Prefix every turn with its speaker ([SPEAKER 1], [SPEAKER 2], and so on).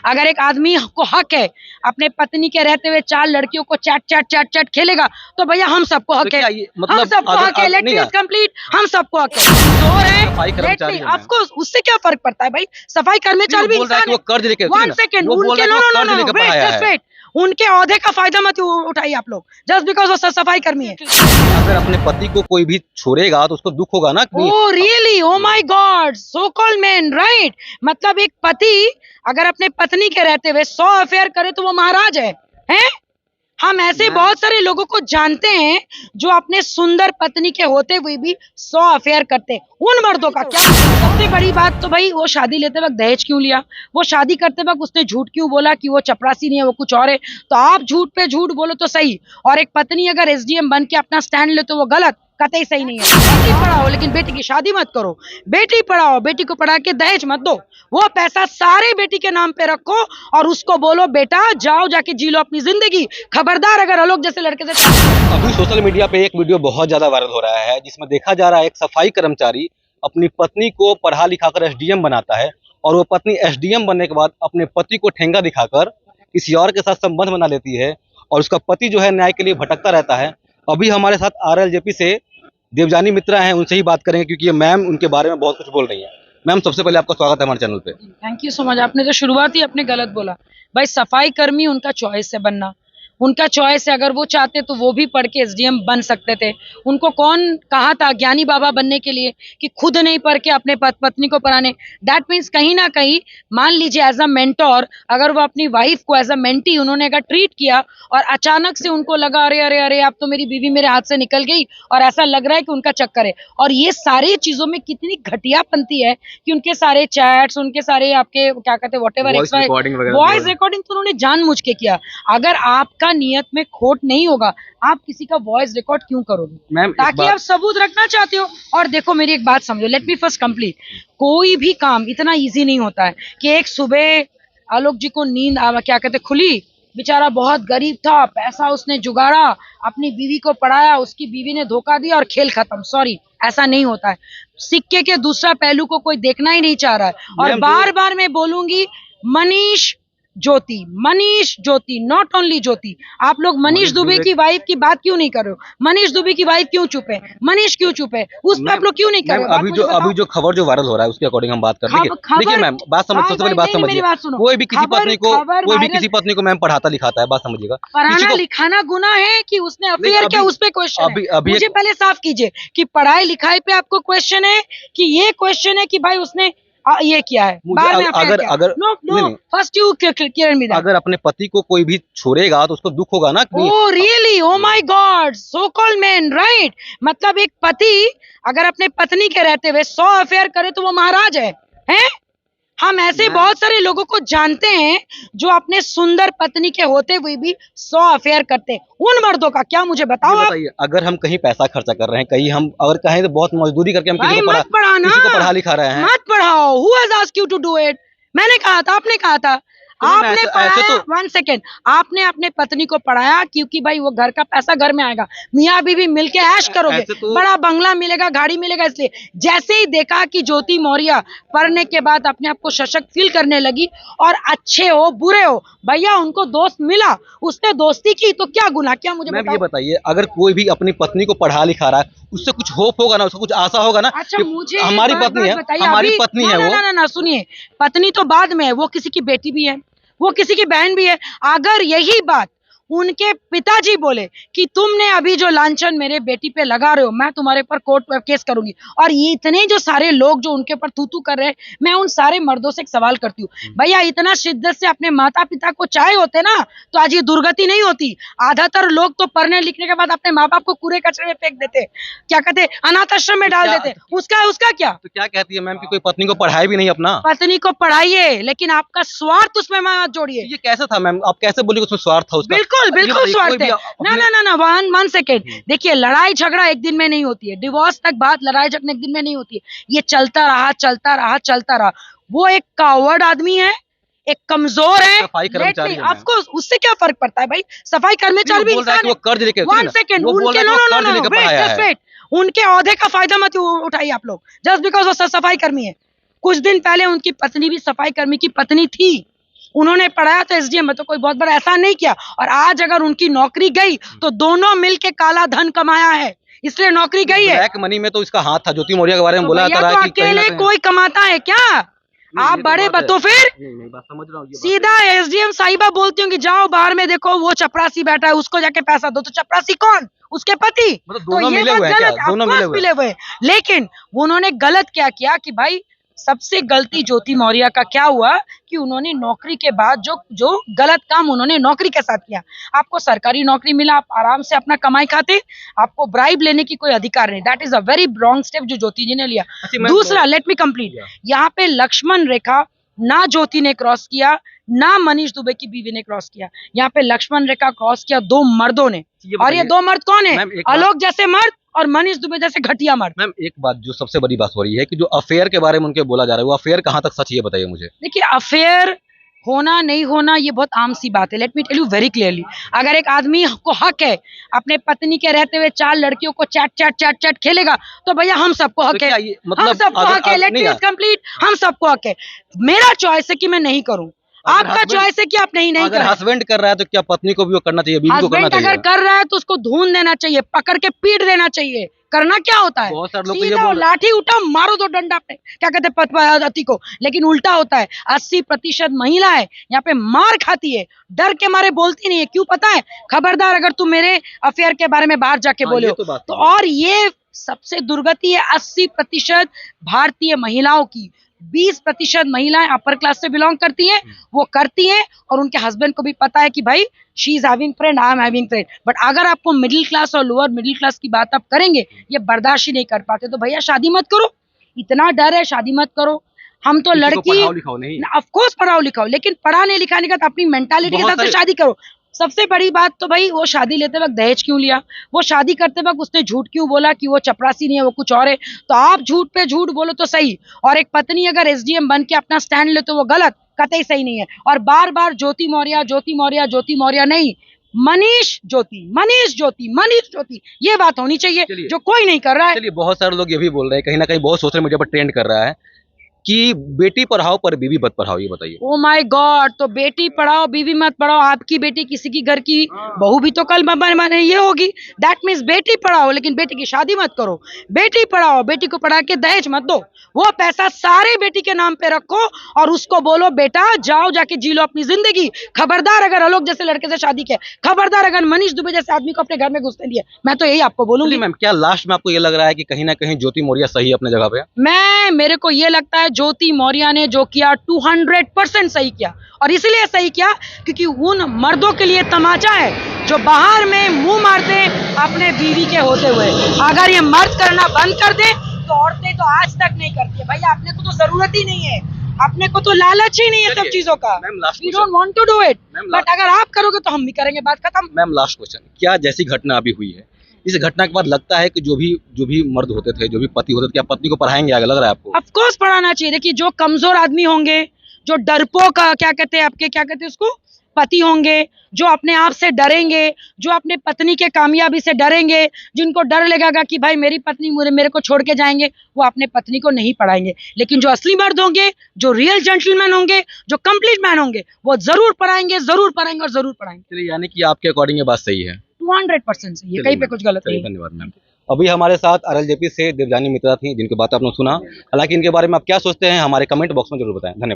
[SPEAKER 1] अगर एक आदमी को हक है अपने पत्नी के रहते हुए 4 लड़कियों को चैट चैट चैट चैट खेलेगा, तो भैया हम सबको हक है, हम सबको हक है, लेट मी कंप्लीट, हम सबको हक है। कमजोर है, ऑफ कोर्स, उससे क्या फर्क पड़ता है भाई, सफाई कर्मचारी भी इंसान है। 1 सेकंड, उनके नो जस्ट वेट, उनके ओहदे का फायदा मत उठाइए आप लोग, जस्ट बिकॉज वो सफाई कर्मी है।
[SPEAKER 2] अगर अपने पति को कोई भी छोड़ेगा तो उसको दुख होगा ना।
[SPEAKER 1] Oh really, oh my God, so called man, right. मतलब एक पति अगर अपने पत्नी के रहते हुए 100 अफेयर करे तो वो महाराज है, हैं? हम ऐसे बहुत सारे लोगों को जानते हैं जो अपने सुंदर पत्नी के होते हुए भी 100 अफेयर करते हैं। उन मर्दों का क्या? सबसे बड़ी बात तो भाई, वो शादी लेते वक्त दहेज क्यों लिया? वो शादी करते वक्त उसने झूठ क्यों बोला कि वो चपरासी नहीं है, वो कुछ और है? तो आप झूठ पे झूठ बोलो तो सही, और एक पत्नी अगर एसडीएम बन के अपना स्टैंड ले तो वो गलत, कतई सही नहीं है। बेटी पढ़ाओ लेकिन बेटी की शादी मत करो, बेटी पढ़ाओ, बेटी को पढ़ा के दहेज मत दो, वो पैसा सारे बेटी के नाम पे रखो और उसको बोलो बेटा जाओ जाके जी लो अपनी जिंदगी, खबरदार अगर आलोक जैसे लड़के से।
[SPEAKER 2] अभी सोशल मीडिया पे एक वीडियो बहुत ज्यादा वायरल हो रहा है जिसमें देखा जा रहा है एक सफाई कर्मचारी अपनी पत्नी को पढ़ा लिखाकर एसडीएम बनाता है, और वो पत्नी एसडीएम बनने के बाद अपने पति को ठेंगा दिखाकर किसी और के साथ संबंध बना लेती है, और उसका पति जो है न्याय के लिए भटकता रहता है। अभी हमारे साथ आरएलजेपी से देवजानी मित्रा हैं, उनसे ही बात करेंगे क्योंकि ये मैम उनके बारे में बहुत कुछ बोल रही है। मैम, सबसे पहले आपका स्वागत है हमारे चैनल पे।
[SPEAKER 1] Thank you so much. आपने तो शुरुआत ही अपने गलत बोला भाई, सफाई कर्मी उनका चॉइस है बनना, उनका चॉइस है। अगर वो चाहते तो वो भी पढ़ के एसडीएम बन सकते थे। उनको कौन कहा था ज्ञानी बाबा बनने के लिए कि खुद नहीं पढ़ के अपने पत्नी को पढ़ाने? दैट मीन्स कहीं ना कहीं मान लीजिए एज अ मेंटोर, अगर वो अपनी वाइफ को एज अ मेंटी उन्होंने अगर ट्रीट किया और अचानक से उनको लगा अरे अरे अरे अब तो मेरी बीवी मेरे हाथ से निकल गई और ऐसा लग रहा है कि उनका चक्कर है, और ये सारी चीजों में कितनी घटियापंती है कि उनके सारे चैट्स, उनके सारे आपके क्या कहते हैं व्हाटएवर वॉइस रिकॉर्डिंग तो उन्होंने जानबूझ के किया। अगर आपका नियत में खोट नहीं होगा, आप किसी का वॉइस रिकॉर्ड क्यों करोगे? ताकि आप सबूत रखना चाहते हो। और देखो मेरी एक बात समझो, लेट मी फर्स्ट कंप्लीट, कोई भी काम इतना इजी नहीं होता है कि एक सुबह आलोक जी को नींद क्या कहते खुली, बेचारा बहुत गरीब था, पैसा उसने जुगाड़ा, अपनी बीवी को पढ़ाया, उसकी बीवी ने धोखा दिया और खेल खत्म। सॉरी, ऐसा नहीं होता है। सिक्के के दूसरा पहलू को कोई देखना ही नहीं चाह रहा है। और बार बार मैं बोलूंगी, मनीष ज्योति, नॉट ओनली ज्योति। आप लोग मनीष दुबे की वाइफ की बात क्यों नहीं कर रहे हो? मनीष दुबे की वाइफ क्यों चुप है? मनीष क्यों चुप है? उस पर आप लोग क्यों नहीं कर रहे हो?
[SPEAKER 2] अभी जो खबर जो वायरल हो रहा है उसके अकॉर्डिंग हम बात कर रहे हैं। देखिए मैम, बात समझ, सबसे पहले बात समझिए, कोई भी किसी पत्नी को मैम पढ़ाता लिखाता है, बात समझिएगा।
[SPEAKER 1] पढ़ाना लिखाना गुनाह है कि उसने अफेयर किया उस पे क्वेश्चन है? मुझे पहले साफ कीजिए कि पढ़ाई लिखाई पे आपको क्वेश्चन है कि ये क्वेश्चन है कि भाई उसने ये किया है? First you clear me that.
[SPEAKER 2] अगर अपने पति को कोई भी छोड़ेगा तो उसको दुख होगा ना।
[SPEAKER 1] Oh really, oh my God, so called man, right. मतलब एक पति अगर अपने पत्नी के रहते हुए 100 अफेयर करे तो वो महाराज है, हैं? हम ऐसे बहुत सारे लोगों को जानते हैं जो अपने सुंदर पत्नी के होते हुए भी 100 अफेयर करते हैं। उन मर्दों का क्या, मुझे बताओ आप।
[SPEAKER 2] अगर हम कहीं पैसा खर्चा कर रहे हैं, कहीं हम अगर कहें तो बहुत मजदूरी करके हम किसी को पढ़ा लिखा रहे हैं,
[SPEAKER 1] मत पढ़ाओ। Who has asked you to do it? मैंने कहा था, आपने कहा था, आपने पढ़ाया। 1 सेकेंड, आपने अपने पत्नी को पढ़ाया क्योंकि भाई वो घर का पैसा घर में आएगा, मियाँ बीवी मिलके ऐश करोगे, बड़ा बंगला मिलेगा, गाड़ी मिलेगा। इसलिए जैसे ही देखा कि ज्योति मौर्य पढ़ने के बाद अपने आप को सशक्त फील करने लगी, और अच्छे हो बुरे हो भैया उनको दोस्त मिला, उसने दोस्ती की, तो क्या गुनाह? क्या मुझे
[SPEAKER 2] ये बताइए, अगर कोई भी अपनी पत्नी को पढ़ा लिखा रहा है उससे कुछ होप होगा ना, उसको कुछ आशा होगा ना।
[SPEAKER 1] अच्छा, मुझे
[SPEAKER 2] हमारी पत्नी है, हमारी पत्नी है वो।
[SPEAKER 1] ना सुनिए, पत्नी तो बाद में है, वो किसी की बेटी भी है, वो किसी की बहन भी है। अगर यही बात उनके पिताजी बोले कि तुमने अभी जो लांछन मेरे बेटी पे लगा रहे हो, मैं तुम्हारे पर कोर्ट में केस करूंगी, और ये इतने जो सारे लोग जो उनके ऊपर तू कर रहे हैं, मैं उन सारे मर्दों से एक सवाल करती हूँ, भैया इतना शिद्दत से अपने माता पिता को चाहे होते ना तो आज ये दुर्गति नहीं होती। आधातर लोग तो पढ़ने लिखने के बाद अपने माँ बाप को कूड़े कचरे में फेंक देते, क्या कहते, अनाथ आश्रम में डाल देते। उसका क्या?
[SPEAKER 2] तो क्या कहती है मैम कि कोई पत्नी को पढ़ाए भी नहीं अपना?
[SPEAKER 1] पत्नी को पढ़ाइए, लेकिन आपका स्वार्थ उसमें मत जोड़िए।
[SPEAKER 2] ये कैसा था मैम? आप कैसे बोलिए उसमें स्वार्थ था उसका?
[SPEAKER 1] बिल्कुल स्वार्थ है। ना 1 सेकेंड, देखिए लड़ाई झगड़ा एक दिन में नहीं होती है, डिवोर्स तक बात लड़ाई झगड़ा एक दिन में नहीं होती है। ये चलता रहा। वो एक कावर्ड आदमी है, एक कमजोर है,
[SPEAKER 2] सफाई कर्मचारी है।
[SPEAKER 1] ऑफ कोर्स, उससे क्या फर्क पड़ता है भाई, सफाई कर्मचारी भी इंसान है। 1 सेकेंड, उनके ओहदे का फायदा मत उठाइए आप लोग, जस्ट बिकॉज वो सफाई कर्मी है। कुछ दिन पहले उनकी पत्नी भी सफाई कर्मी की पत्नी थी, उन्होंने पढ़ाया तो एसडीएम में, तो कोई बहुत बड़ा ऐसा नहीं किया। और आज अगर उनकी नौकरी गई तो दोनों मिलके काला धन कमाया है, इसलिए नौकरी गई है।
[SPEAKER 2] ब्लैक मनी में तो इसका हाथ था, ज्योति मौर्य के बारे में
[SPEAKER 1] तो
[SPEAKER 2] बोला
[SPEAKER 1] भैया
[SPEAKER 2] था
[SPEAKER 1] तो
[SPEAKER 2] कि कहीं ना
[SPEAKER 1] अकेले
[SPEAKER 2] कहीं
[SPEAKER 1] कोई कमाता है क्या? आप बड़े तो फिर
[SPEAKER 2] नहीं बात समझ रहा हूँ, ये बात
[SPEAKER 1] सीधा एसडीएम साहिबा बोलती हूँ कि जाओ बाहर में देखो वो चपरासी बैठा है, उसको जाके पैसा दो। तो चपरासी कौन? उसके पति।
[SPEAKER 2] मतलब
[SPEAKER 1] तो
[SPEAKER 2] दोनों
[SPEAKER 1] ये
[SPEAKER 2] मिले
[SPEAKER 1] बात
[SPEAKER 2] हुए हैं क्या?
[SPEAKER 1] गलत,
[SPEAKER 2] दोनों
[SPEAKER 1] of
[SPEAKER 2] मिले
[SPEAKER 1] course
[SPEAKER 2] हुए हैं।
[SPEAKER 1] मिले हुए हैं। लेकिन उन्होंने गलत क्या किया कि भाई सबसे गलती ज्योति मौर्य का क्या हुआ कि उन्होंने नौकरी के बाद जो गलत काम उन्होंने नौकरी के साथ किया। आपको सरकारी नौकरी मिला, आप आराम से अपना कमाई खाते, आपको ब्राइब लेने की कोई अधिकार नहीं। That is a very wrong step जो ज्योति जी ने लिया। दूसरा, लेट मी कंप्लीट, यहाँ पे लक्ष्मण रेखा ना ज्योति ने क्रॉस किया, ना मनीष दुबे की बीवी ने क्रॉस किया। यहाँ पे लक्ष्मण रेखा क्रॉस किया दो मर्दों ने। और ये दो मर्द कौन है? आलोक जैसे मर्द और मनीष दुबे जैसे घटिया मर्द।
[SPEAKER 2] मैम एक बात जो सबसे बड़ी बात हो रही है कि जो अफेयर के बारे में उनके बोला जा रहा है, वो अफेयर कहाँ तक सच है, ये बताइए मुझे।
[SPEAKER 1] देखिए, अफेयर होना नहीं होना ये बहुत आम सी बात है। Let me tell you very clearly, अगर एक आदमी को हक है अपने पत्नी के रहते हुए 4 लड़कियों को चैट चैट चैट चैट खेलेगा, तो भैया हम सबको हक है, हम सबको हक है। लेट मी कंप्लीट, हम सबको हक है। मेरा चॉइस है कि मैं नहीं करूं, आपका चॉइस है कि आप नहीं
[SPEAKER 2] अगर हस्बैंड कर रहा है तो क्या पत्नी को भी वो करना चाहिए, बीवी को करना
[SPEAKER 1] हस्बैंड
[SPEAKER 2] चाहिए?
[SPEAKER 1] अगर कर रहा है तो उसको धून देना चाहिए, पकड़ के पीट देना चाहिए। करना क्या होता है?
[SPEAKER 2] बहुत सारे लोग तो ये
[SPEAKER 1] सीधा
[SPEAKER 2] बोल-
[SPEAKER 1] लाठी उठाओ, मारो दो डंडा पे, क्या कहते हैं पति को। लेकिन उल्टा होता है, 80% महिला है यहाँ पे मार खाती है, डर के मारे बोलती नहीं है। क्यों पता है? खबरदार अगर तुम मेरे अफेयर के बारे में बाहर जाके बोले हो तो। और ये सबसे दुर्गति है 80% भारतीय महिलाओं की। 20% महिलाएं अपर क्लास से बिलोंग करती हैं, वो करती हैं और उनके हस्बैंड को भी पता है कि भाई she is having friend, I am having friend. But अगर आपको मिडिल क्लास और लोअर मिडिल क्लास की बात आप करेंगे, ये बर्दाश्त ही नहीं कर पाते, तो भैया शादी मत करो। इतना डर है, शादी मत करो। हम तो लड़की
[SPEAKER 2] पढ़ाओ लिखाओ नहीं,
[SPEAKER 1] ऑफ कोर्स पढ़ाओ लिखाओ, लेकिन पढ़ाने लिखाने का अपनी मेंटालिटी के हिसाब से शादी करो। सबसे बड़ी बात तो भाई, वो शादी लेते वक्त दहेज क्यों लिया? वो शादी करते वक्त उसने झूठ क्यों बोला कि वो चपरासी नहीं है, वो कुछ और है? तो आप झूठ पे झूठ बोलो तो सही, और एक पत्नी अगर एसडीएम बन के अपना स्टैंड ले तो वो गलत, कतई सही नहीं है। और बार बार ज्योति मौर्य ज्योति मौर्य ज्योति मौर्य नहीं, मनीष ज्योति मनीष ज्योति मनीष ज्योति, ये बात होनी चाहिए, जो कोई नहीं कर रहा है।
[SPEAKER 2] चलिए बहुत सारे लोग ये भी बोल रहे हैं, कहीं ना कहीं बहुत सोशल मीडिया पर ट्रेंड कर रहा है कि बेटी पढ़ाओ पर बीवी मत पढ़ाओ, ये बताइए।
[SPEAKER 1] ओ माय गॉड, तो बेटी पढ़ाओ बीवी मत पढ़ाओ, आपकी बेटी किसी की घर की बहू भी तो कल माने ये होगी। दैट मीन्स बेटी पढ़ाओ लेकिन बेटी की शादी मत करो। बेटी पढ़ाओ, बेटी को पढ़ा के दहेज मत दो, वो पैसा सारे बेटी के नाम पे रखो और उसको बोलो बेटा जाओ जाके जी लो अपनी जिंदगी। खबरदार अगर आलोक जैसे लड़के से शादी किया, खबरदार अगर मनीष दुबे जैसे आदमी को अपने घर में घुसने दिया, मैं तो यही आपको बोलूंगी।
[SPEAKER 2] मैम क्या लास्ट में आपको ये लग रहा है कि कहीं ना कहीं ज्योति मौर्य सही है अपने जगह पे?
[SPEAKER 1] मेरे को ये लगता है ज्योति मौर्य ने जो किया 200% सही किया, और इसलिए सही किया क्योंकि उन मर्दों के लिए तमाचा है जो बाहर में मुंह मारते हैं अपने बीवी के होते हुए। अगर ये मर्द करना बंद कर दे तो औरतें तो आज तक नहीं करती है। भैया अपने को तो जरूरत ही नहीं है, अपने को तो लालच ही नहीं है सब चीजों का। We don't want to do it, but अगर आप करोगे तो हम भी करेंगे, बात खत्म।
[SPEAKER 2] मैम लास्ट क्वेश्चन, क्या जैसी घटना अभी हुई है, इस घटना के बाद लगता है कि जो भी मर्द होते थे, जो भी पति होते थे, क्या पत्नी को पढ़ाएंगे आगे, लग रहा है आपको?
[SPEAKER 1] ऑफ कोर्स पढ़ाना चाहिए। देखिए, जो कमजोर आदमी होंगे, जो डरपोक क्या कहते हैं उसको, पति होंगे, जो अपने आप से डरेंगे, जो अपने पत्नी के कामयाबी से डरेंगे, जिनको डर लगेगा कि भाई मेरी पत्नी मेरे को छोड़ के जाएंगे, वो अपने पत्नी को नहीं पढ़ाएंगे। लेकिन जो असली मर्द होंगे, जो रियल जेंटलमैन होंगे, जो कंप्लीट मैन होंगे, वो जरूर पढ़ाएंगे और जरूर पढ़ाएंगे।
[SPEAKER 2] चलिए, यानी कि आपके अकॉर्डिंग ये बात सही है?
[SPEAKER 1] 200% सही है, कहीं पे कुछ गलत नहीं।
[SPEAKER 2] धन्यवाद मैम। अभी हमारे साथ RLJP से देवजानी मित्रा थी, जिनकी बात आपने सुना। हालांकि इनके बारे में आप क्या सोचते हैं हमारे कमेंट बॉक्स में जरूर बताएं। धन्यवाद।